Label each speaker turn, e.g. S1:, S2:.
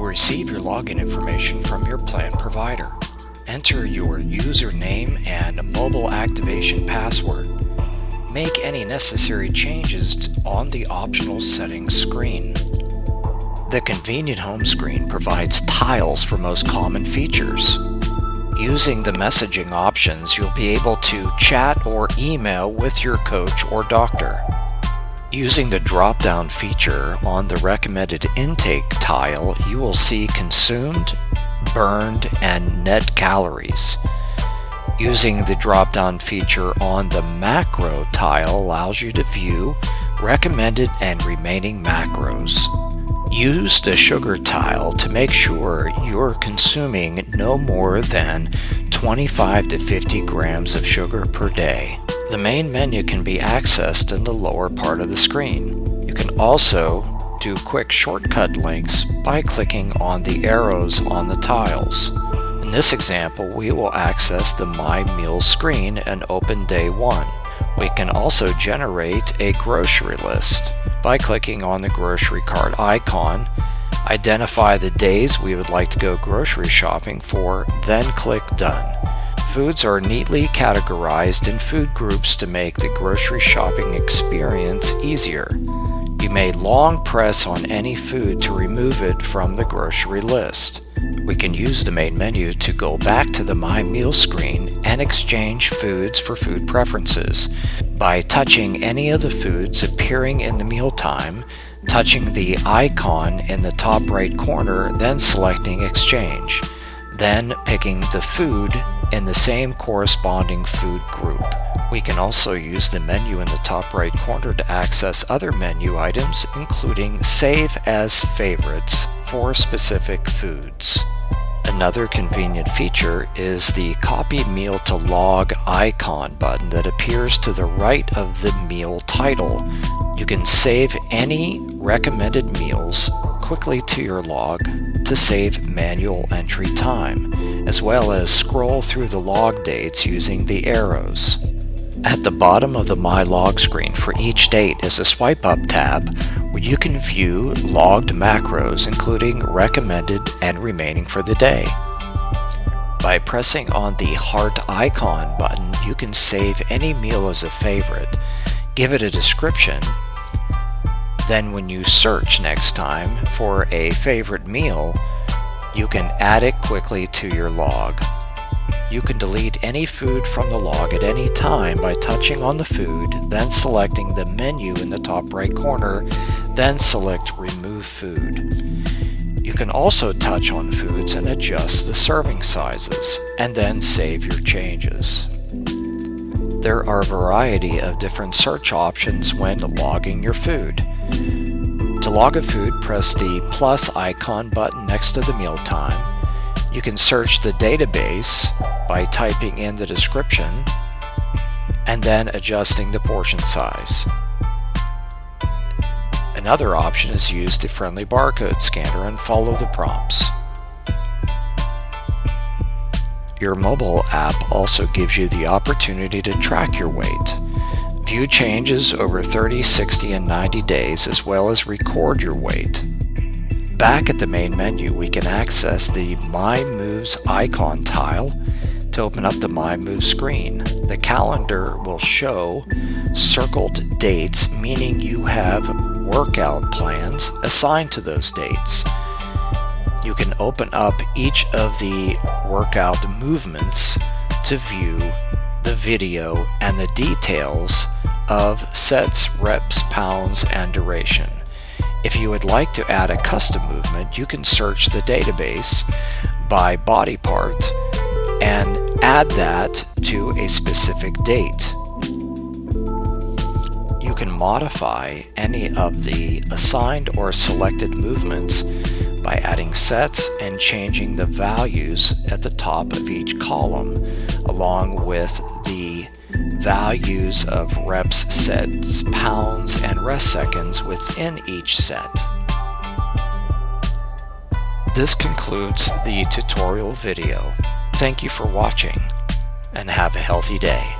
S1: receive your login information from your plan provider. Enter your username and mobile activation password. Make any necessary changes on the optional settings screen. The convenient home screen provides tiles for most common features. Using the messaging options, you'll be able to chat or email with your coach or doctor. Using the drop-down feature on the recommended intake tile, you will see consumed, burned, and net calories. Using the drop-down feature on the macro tile allows you to view recommended and remaining macros. Use the sugar tile to make sure you're consuming no more than 25 to 50 grams of sugar per day. The main menu can be accessed in the lower part of the screen. You can also do quick shortcut links by clicking on the arrows on the tiles. In this example, we will access the My Meals screen and open day 1. We can also generate a grocery list by clicking on the grocery cart icon, identify the days we would like to go grocery shopping for, then click Done. Foods are neatly categorized in food groups to make the grocery shopping experience easier. You may long press on any food to remove it from the grocery list. We can use the main menu to go back to the My Meals screen and exchange foods for food preferences by touching any of the foods appearing in the mealtime, touching the icon in the top right corner, then selecting Exchange, then picking the food in the same corresponding food group. We can also use the menu in the top right corner to access other menu items, including Save as Favorites for specific foods. Another convenient feature is the Copy Meal to Log icon button that appears to the right of the meal title. You can save any recommended meals quickly to your log to save manual entry time, as well as scroll through the log dates using the arrows. At the bottom of the My Log screen for each date is a swipe up tab where you can view logged macros, including recommended and remaining for the day. By pressing on the heart icon button, you can save any meal as a favorite, give it a description, then when you search next time for a favorite meal, you can add it quickly to your log. You can delete any food from the log at any time by touching on the food, then selecting the menu in the top right corner, then select Remove Food. You can also touch on foods and adjust the serving sizes, and then save your changes. There are a variety of different search options when logging your food. To log a food, press the plus icon button next to the mealtime. You can search the database by typing in the description and then adjusting the portion size. Another option is use the friendly barcode scanner and follow the prompts. Your mobile app also gives you the opportunity to track your weight, view changes over 30, 60, and 90 days, as well as record your weight. Back at the main menu, we can access the MyMoves icon tile to open up the MyMoves screen. The calendar will show circled dates, meaning you have workout plans assigned to those dates. You can open up each of the workout movements to view the video and the details of sets, reps, pounds, and duration. If you would like to add a custom movement, you can search the database by body part and add that to a specific date. You can modify any of the assigned or selected movements by adding sets and changing the values at the top of each column, along with the values of reps, sets, pounds, and rest seconds within each set. This concludes the tutorial video. Thank you for watching, and have a healthy day.